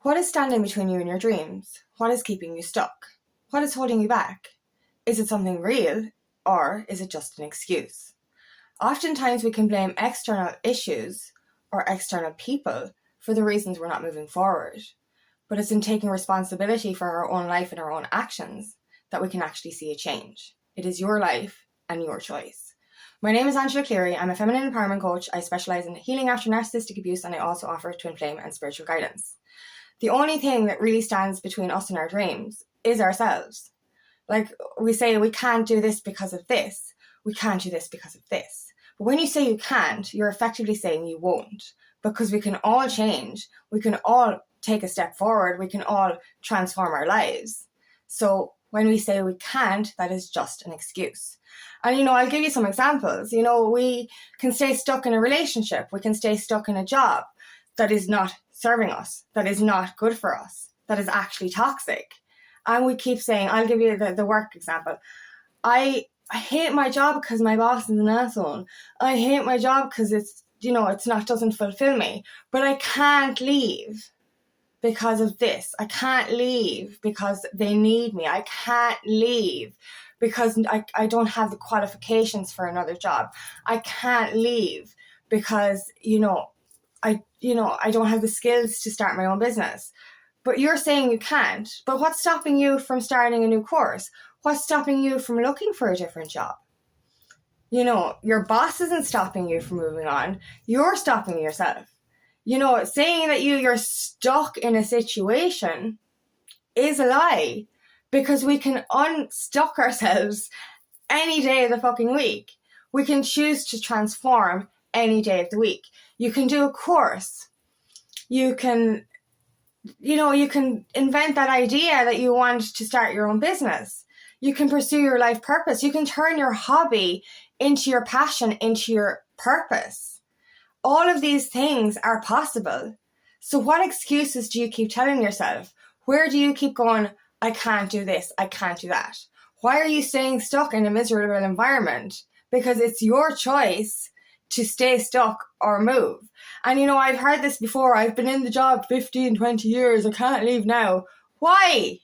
What is standing between you and your dreams? What is keeping you stuck? What is holding you back? Is it something real, or is it just an excuse? Oftentimes we can blame external issues or external people for the reasons we're not moving forward. But it's in taking responsibility for our own life and our own actions that we can actually see a change. It is your life and your choice. My name is Angela Cleary. I'm a feminine empowerment coach. I specialise in healing after narcissistic abuse, and I also offer twin flame and spiritual guidance. The only thing that really stands between us and our dreams is ourselves. Like we say, we can't do this because of this. We can't do this because of this. But when you say you can't, you're effectively saying you won't, because we can all change. We can all take a step forward. We can all transform our lives. So when we say we can't, that is just an excuse. And, I'll give you some examples. We can stay stuck in a relationship. We can stay stuck in a job that is not serving us, that is not good for us, that is actually toxic. And we keep saying, I'll give you the work example. I hate my job because my boss is an asshole. I hate my job because doesn't fulfill me. But I can't leave because of this. I can't leave because they need me. I can't leave because I don't have the qualifications for another job. I can't leave because, I don't have the skills to start my own business. But you're saying you can't. But what's stopping you from starting a new course? What's stopping you from looking for a different job? Your boss isn't stopping you from moving on. You're stopping yourself. Saying that you're stuck in a situation is a lie, because we can unstuck ourselves any day of the fucking week. We can choose to transform any day of the week. You can do a course. You can invent that idea that you want to start your own business. You can pursue your life purpose. You can turn your hobby into your passion, into your purpose. All of these things are possible. So what excuses do you keep telling yourself? Where do you keep going, I can't do this, I can't do that? Why are you staying stuck in a miserable environment? Because it's your choice to stay stuck or move. And I've heard this before. I've been in the job 15, 20 years. I can't leave now. Why?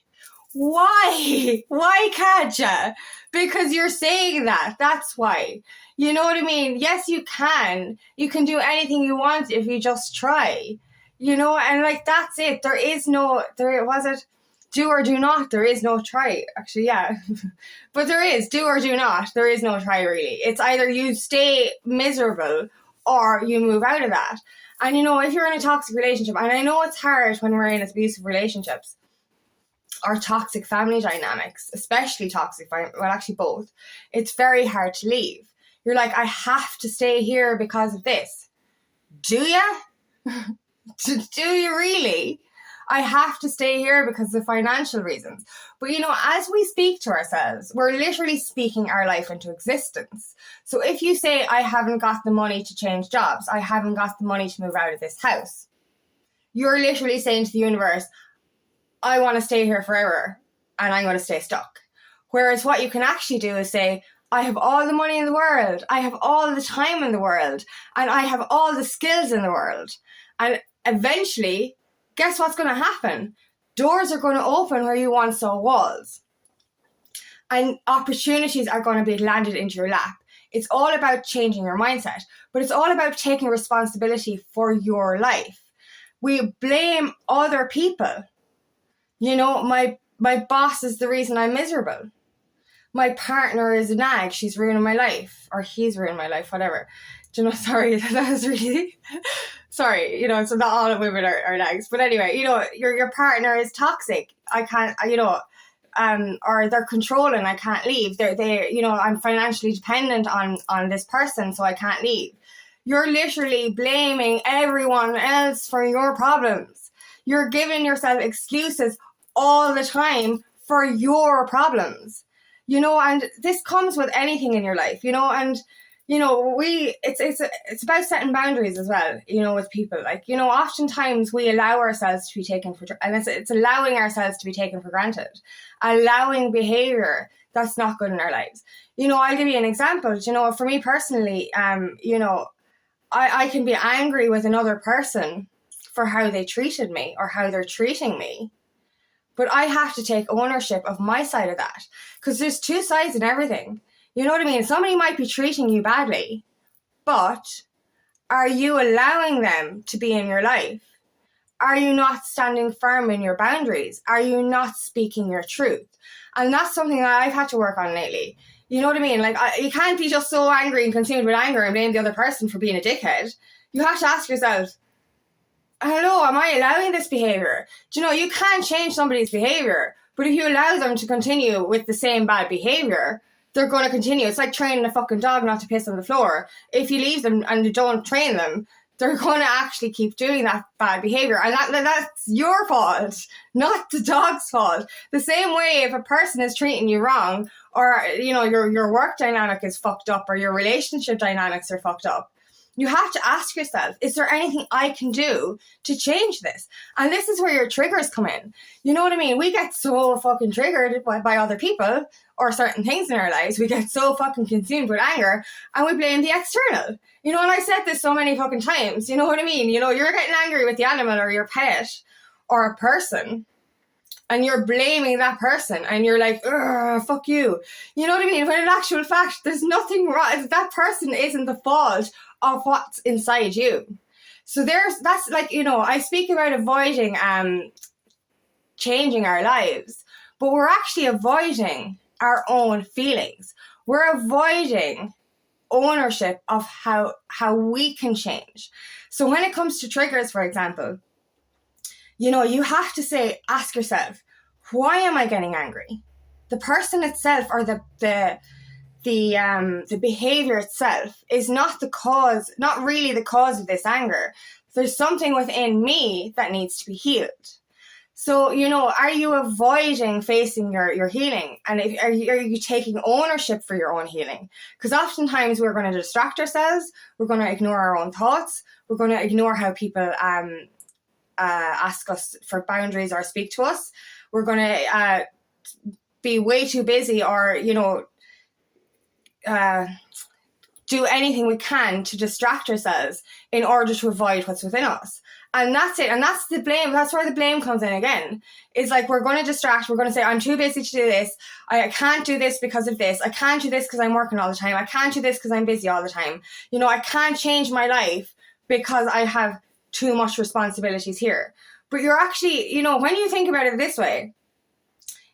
Why can't you? Because you're saying that. That's why. You know what I mean? Yes, you can. You can do anything you want if you just try. And that's it. Do or do not. There is no try. Actually, yeah. But there is do or do not. There is no try, really. It's either you stay miserable or you move out of that. And if you're in a toxic relationship, and I know it's hard when we're in abusive relationships or toxic family dynamics, especially toxic, actually both, it's very hard to leave. You're like, I have to stay here because of this. Do you? Do you really? I have to stay here because of financial reasons. But as we speak to ourselves, we're literally speaking our life into existence. So if you say, I haven't got the money to change jobs, I haven't got the money to move out of this house, you're literally saying to the universe, I want to stay here forever and I'm going to stay stuck. Whereas what you can actually do is say, I have all the money in the world, I have all the time in the world, and I have all the skills in the world. And eventually, guess what's going to happen? Doors are going to open where you once saw walls. And opportunities are going to be landed into your lap. It's all about changing your mindset, but it's all about taking responsibility for your life. We blame other people. My boss is the reason I'm miserable. My partner is a nag. She's ruining my life. Or he's ruining my life, whatever. Sorry, that was really... Sorry, so not all women are nags. But anyway, your partner is toxic. I can't, or they're controlling. I can't leave. I'm financially dependent on this person, so I can't leave. You're literally blaming everyone else for your problems. You're giving yourself excuses all the time for your problems. And this comes with anything in your life, and it's about setting boundaries as well, with people. Oftentimes we allow ourselves to be taken for, and it's allowing ourselves to be taken for granted, allowing behavior that's not good in our lives. I'll give you an example. For me personally, I can be angry with another person for how they treated me or how they're treating me. But I have to take ownership of my side of that, because there's two sides in everything. You know what I mean? Somebody might be treating you badly, but are you allowing them to be in your life? Are you not standing firm in your boundaries? Are you not speaking your truth? And that's something that I've had to work on lately. You know what I mean? Like, you can't be just so angry and consumed with anger and blame the other person for being a dickhead. You have to ask yourself, hello, am I allowing this behaviour? Do you know, you can't change somebody's behaviour, but if you allow them to continue with the same bad behaviour, they're going to continue. It's like training a fucking dog not to piss on the floor. If you leave them and you don't train them, they're going to actually keep doing that bad behaviour. And that's your fault, not the dog's fault. The same way, if a person is treating you wrong, or, you know, your work dynamic is fucked up, or your relationship dynamics are fucked up, you have to ask yourself, is there anything I can do to change this? And this is where your triggers come in. You know what I mean? We get so fucking triggered by other people or certain things in our lives. We get so fucking consumed with anger and we blame the external. You know, and I said this so many fucking times. You know what I mean? You know, you're getting angry with the animal or your pet or a person, and you're blaming that person, and you're like, fuck you. You know what I mean? When in actual fact, there's nothing wrong. That person isn't the fault of what's inside you. So that's like, you know, I speak about avoiding changing our lives, but we're actually avoiding our own feelings. We're avoiding ownership of how we can change. So when it comes to triggers, for example, you know, you have to ask yourself, why am I getting angry? The person itself, or the behavior itself is not the cause, not really the cause of this anger. There's something within me that needs to be healed. So, you know, are you avoiding facing your healing? And are you taking ownership for your own healing? Because oftentimes we're going to distract ourselves. We're going to ignore our own thoughts. We're going to ignore how people ask us for boundaries or speak to us. We're going to be way too busy, or, you know, do anything we can to distract ourselves in order to avoid what's within us. And that's it. And that's the blame. That's where the blame comes in again. It's like, we're going to distract. We're going to say, I'm too busy to do this. I can't do this because of this. I can't do this because I'm working all the time. I can't do this because I'm busy all the time. You know, I can't change my life because I have too much responsibilities here. But you're actually, you know, when you think about it this way,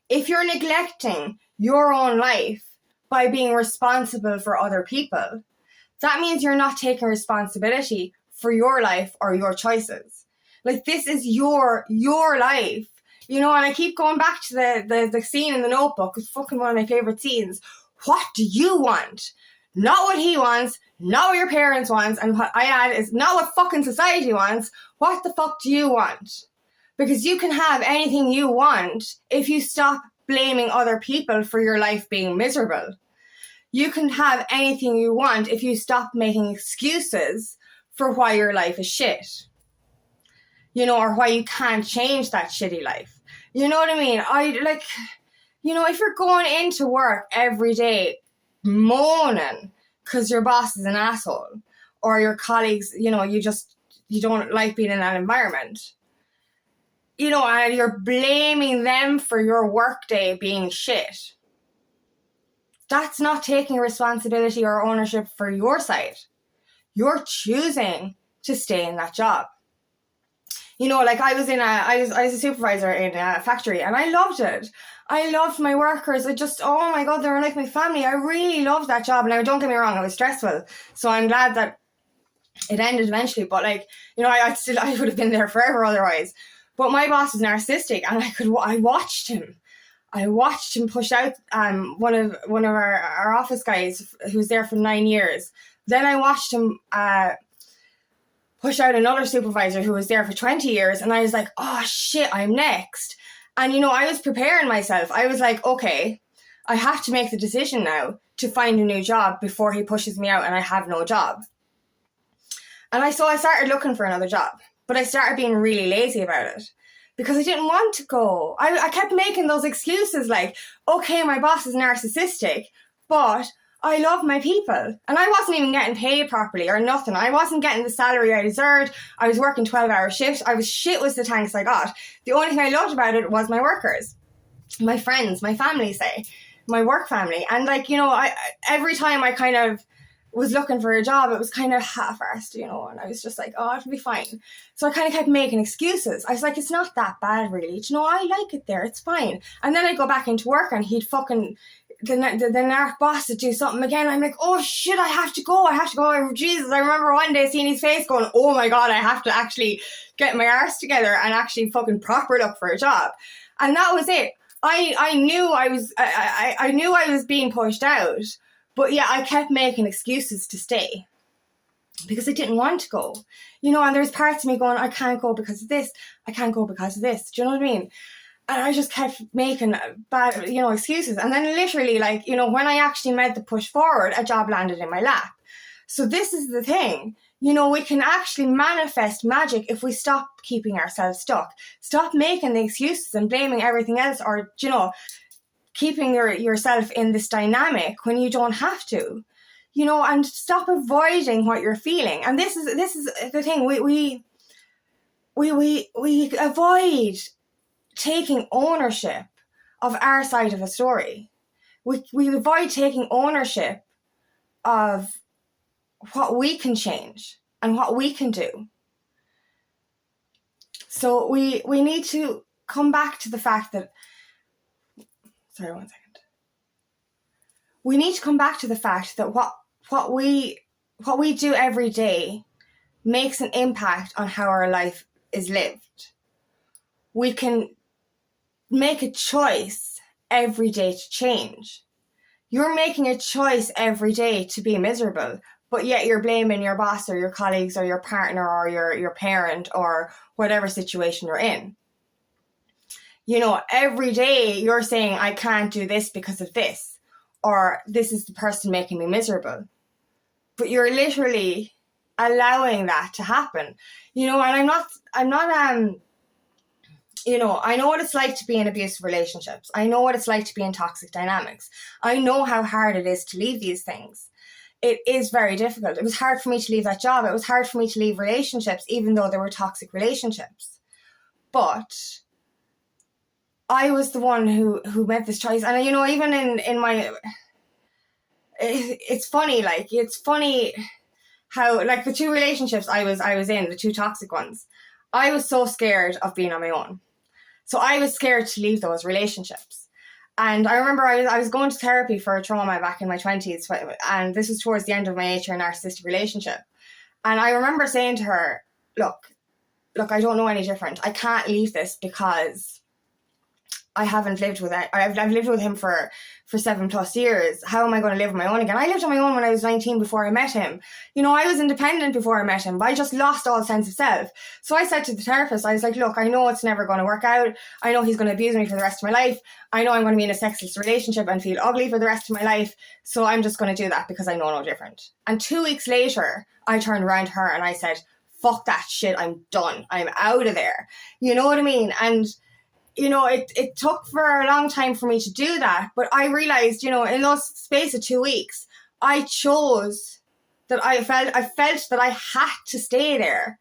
if you're neglecting your own life by being responsible for other people, that means you're not taking responsibility for your life or your choices. Like, this is your life, you know. And I keep going back to the scene in The Notebook. It's fucking one of my favorite scenes. What do you want? Not what he wants, not what your parents want, and what I add is not what fucking society wants. What the fuck do you want? Because you can have anything you want if you stop blaming other people for your life being miserable. You can have anything you want if you stop making excuses for why your life is shit. You know, or why you can't change that shitty life. You know what I mean? You know, if you're going into work every day moaning because your boss is an asshole, or your colleagues, you know, you don't like being in that environment, you know, and you're blaming them for your workday being shit, that's not taking responsibility or ownership for your side. You're choosing to stay in that job. You know, like I was a supervisor in a factory, and I loved it. I loved my workers. Oh my God, they were like my family. I really loved that job. Now, don't get me wrong, it was stressful. So I'm glad that it ended eventually. But like, you know, I would have been there forever otherwise. But my boss was narcissistic, and I watched him. I watched him push out one of our office guys who was there for 9 years. Then I watched him push out another supervisor who was there for 20 years. And I was like, oh shit, I'm next. And, you know, I was preparing myself. I was like, okay, I have to make the decision now to find a new job before he pushes me out and I have no job. And I started looking for another job, but I started being really lazy about it because I didn't want to go. I kept making those excuses like, okay, my boss is narcissistic, but I love my people. And I wasn't even getting paid properly or nothing. I wasn't getting the salary I deserved. I was working 12-hour shifts. I was shit was the thanks I got. The only thing I loved about it was my workers, my friends, my family, say, my work family. And like, you know, I every time I kind of was looking for a job, it was kind of half-arsed, you know, and I was just like, oh, it'll be fine. So I kind of kept making excuses. I was like, it's not that bad, really. You know, I like it there. It's fine. And then I'd go back into work and he'd fucking... the narc boss would do something again. I'm like, oh shit, I have to go. Jesus, I remember one day seeing his face going, oh my God, I have to actually get my arse together and actually fucking proper look for a job. And that was it. I knew I knew I was being pushed out, but yeah, I kept making excuses to stay because I didn't want to go, you know, and there's parts of me going, I can't go because of this. I can't go because of this. Do you know what I mean? And I just kept making bad, you know, excuses. And then literally, like, you know, when I actually made the push forward, a job landed in my lap. So this is the thing. You know, we can actually manifest magic if we stop keeping ourselves stuck. Stop making the excuses and blaming everything else, or, you know, keeping yourself in this dynamic when you don't have to. You know, and stop avoiding what you're feeling. And this is the thing. We avoid taking ownership of our side of a story. We avoid taking ownership of what we can change and what we can do. So we need to come back to the fact that, sorry, 1 second. We need to come back to the fact that what we do every day makes an impact on how our life is lived. We can make a choice every day to change. You're making a choice every day to be miserable, but yet you're blaming your boss or your colleagues or your partner or your parent or whatever situation you're in. You know, every day you're saying, I can't do this because of this, or this is the person making me miserable. But you're literally allowing that to happen. You know, and I'm not you know, I know what it's like to be in abusive relationships. I know what it's like to be in toxic dynamics. I know how hard it is to leave these things. It is very difficult. It was hard for me to leave that job. It was hard for me to leave relationships, even though they were toxic relationships. But I was the one who made this choice. And, you know, even in my... It's funny, like, it's funny how, like, the two relationships I was in, the two toxic ones, I was so scared of being on my own. So I was scared to leave those relationships. And I remember I was going to therapy for a trauma back in my 20s, and this was towards the end of my 8-year narcissistic relationship. And I remember saying to her, look, I don't know any different. I can't leave this because I haven't lived with it. I've lived with him for 7+ years. How am I going to live on my own again? I lived on my own when I was 19 before I met him. You know, I was independent before I met him, but I just lost all sense of self. So I said to the therapist, I was like, look, I know it's never going to work out. I know he's going to abuse me for the rest of my life. I know I'm going to be in a sexless relationship and feel ugly for the rest of my life. So I'm just going to do that because I know no different. And 2 weeks later, I turned around to her and I said, fuck that shit. I'm done. I'm out of there. You know what I mean? And you know, it took for a long time for me to do that. But I realized, you know, in those space of 2 weeks, I chose that I felt that I had to stay there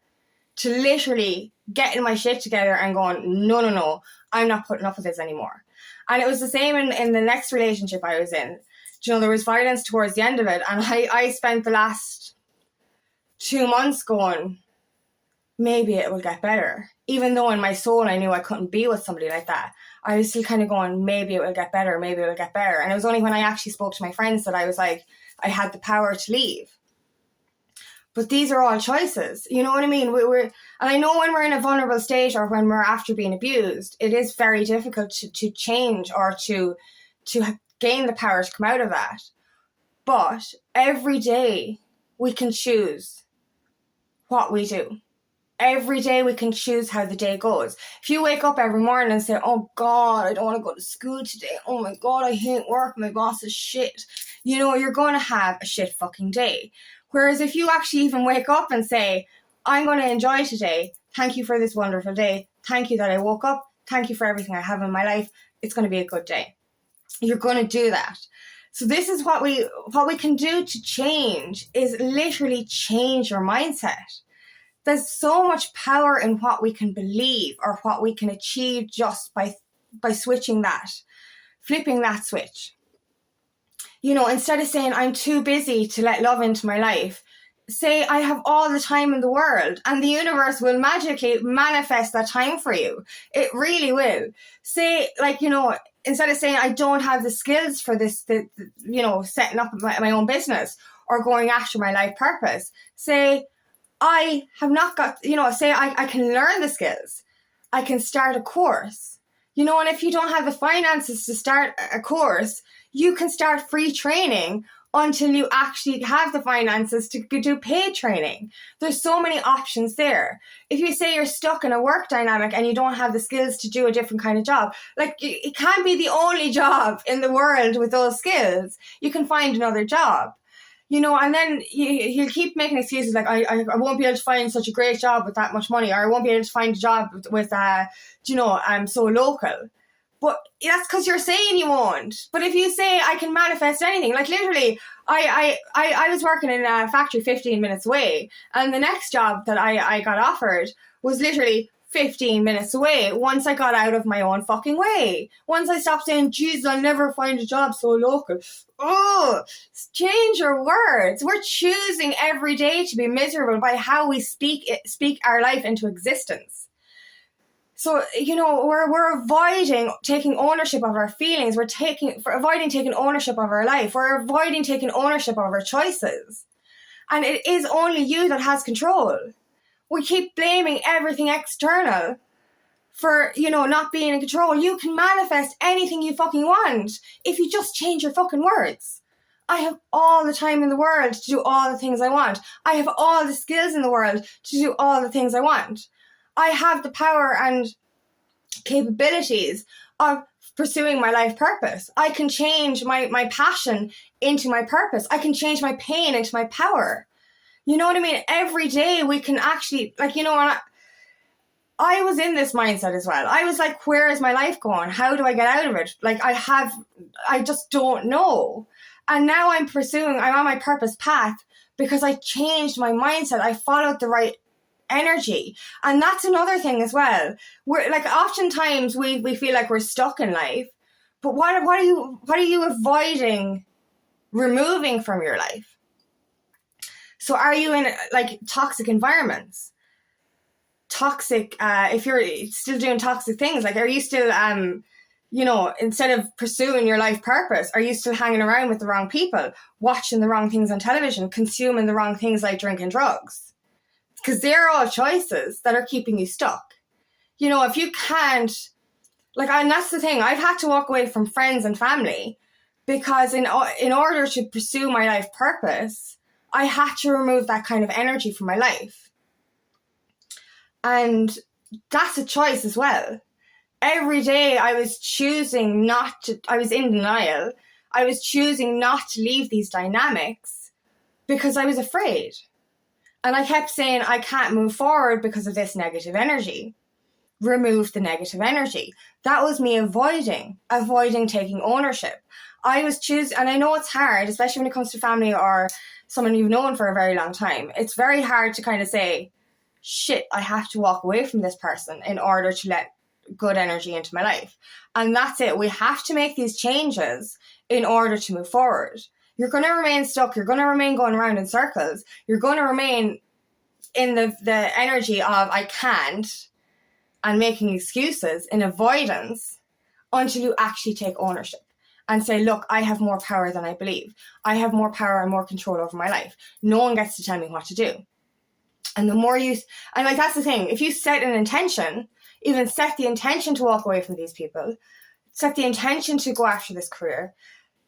to literally getting my shit together and going, no, I'm not putting up with this anymore. And it was the same in the next relationship I was in. You know, there was violence towards the end of it. And I spent the last 2 months going, maybe it will get better. Even though in my soul I knew I couldn't be with somebody like that, I was still kind of going, maybe it will get better, maybe it will get better. And it was only when I actually spoke to my friends that I was like, I had the power to leave. But these are all choices, you know what I mean? And I know when we're in a vulnerable state or when we're after being abused, it is very difficult to change or to gain the power to come out of that. But every day we can choose what we do. Every day we can choose how the day goes. If you wake up every morning and say, oh God, I don't want to go to school today. Oh my God, I hate work. My boss is shit. You know, you're going to have a shit fucking day. Whereas if you actually even wake up and say, I'm going to enjoy today. Thank you for this wonderful day. Thank you that I woke up. Thank you for everything I have in my life. It's going to be a good day. You're going to do that. So this is what we can do to change, is literally change your mindset. There's so much power in what we can believe or what we can achieve just by switching that, flipping that switch. You know, instead of saying I'm too busy to let love into my life, say I have all the time in the world, and the universe will magically manifest that time for you. It really will. Say, like, you know, instead of saying I don't have the skills for this, you know, setting up my own business or going after my life purpose, say I have not got, you know, say I can learn the skills. I can start a course. You know, and if you don't have the finances to start a course, you can start free training until you actually have the finances to do paid training. There's so many options there. If you say you're stuck in a work dynamic and you don't have the skills to do a different kind of job, like, it can't be the only job in the world with those skills. You can find another job. You know, and then he'll keep making excuses like, I won't be able to find such a great job with that much money, or I won't be able to find a job with you know, I'm so local. But that's because you're saying you won't. But if you say I can manifest anything, like literally, I was working in a factory 15 minutes away, and the next job that I got offered was literally 15 minutes away once I got out of my own fucking way. Once I stopped saying, Jesus, I'll never find a job so local. Oh, change your words. We're choosing every day to be miserable by how we speak our life into existence. So, you know, we're avoiding taking ownership of our feelings. We're avoiding taking ownership of our life. We're avoiding taking ownership of our choices. And it is only you that has control. We keep blaming everything external for, you know, not being in control. You can manifest anything you fucking want if you just change your fucking words. I have all the time in the world to do all the things I want. I have all the skills in the world to do all the things I want. I have the power and capabilities of pursuing my life purpose. I can change my passion into my purpose. I can change my pain into my power. You know what I mean? Every day we can actually, like, you know, I was in this mindset as well. I was like, where is my life going? How do I get out of it? Like, I just don't know. And now I'm on my purpose path because I changed my mindset. I followed the right energy. And that's another thing as well. We're like, oftentimes we feel like we're stuck in life, but what are you avoiding removing from your life? So are you in like toxic environments? Toxic, if you're still doing toxic things, like, are you still, you know, instead of pursuing your life purpose, are you still hanging around with the wrong people, watching the wrong things on television, consuming the wrong things like drinking drugs? Because they're all choices that are keeping you stuck. You know, if you can't, like, and that's the thing, I've had to walk away from friends and family because in order to pursue my life purpose, I had to remove that kind of energy from my life. And that's a choice as well. Every day I was choosing I was in denial. I was choosing not to leave these dynamics because I was afraid. And I kept saying, I can't move forward because of this negative energy. Remove the negative energy. That was me avoiding taking ownership. I was choosing, and I know it's hard, especially when it comes to family or someone you've known for a very long time. It's very hard to kind of say, shit, I have to walk away from this person in order to let good energy into my life. And that's it. We have to make these changes in order to move forward. You're going to remain stuck. You're going to remain going around in circles. You're going to remain in the energy of I can't and making excuses in avoidance until you actually take ownership and say, look, I have more power than I believe. I have more power and more control over my life. No one gets to tell me what to do. And the more and like, that's the thing, if you set an intention, even set the intention to walk away from these people, set the intention to go after this career,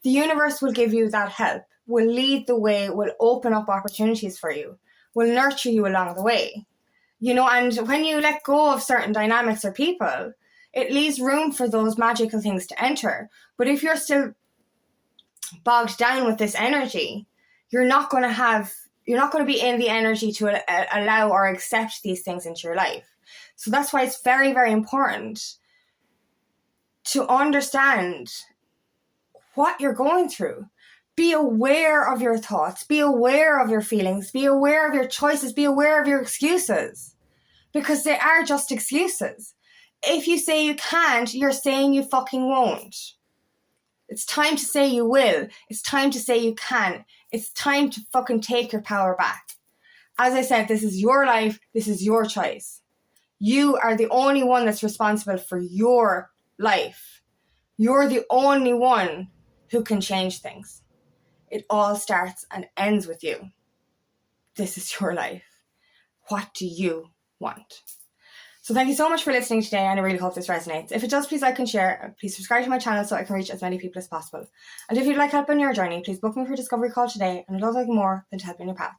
the universe will give you that help, will lead the way, will open up opportunities for you, will nurture you along the way. You know, and when you let go of certain dynamics or people, it leaves room for those magical things to enter. But if you're still bogged down with this energy, you're not going to be in the energy to allow or accept these things into your life. So that's why it's very, very important to understand what you're going through. Be aware of your thoughts. Be aware of your feelings. Be aware of your choices. Be aware of your excuses. Because they are just excuses. If you say you can't, you're saying you fucking won't. It's time to say you will. It's time to say you can. It's time to fucking take your power back. As I said, this is your life. This is your choice. You are the only one that's responsible for your life. You're the only one who can change things. It all starts and ends with you. This is your life. What do you want? So thank you so much for listening today, and I really hope this resonates. If it does, please like and share. Please subscribe to my channel so I can reach as many people as possible. And if you'd like help on your journey, please book me for a discovery call today, and I'd love nothing more than to help you in your path.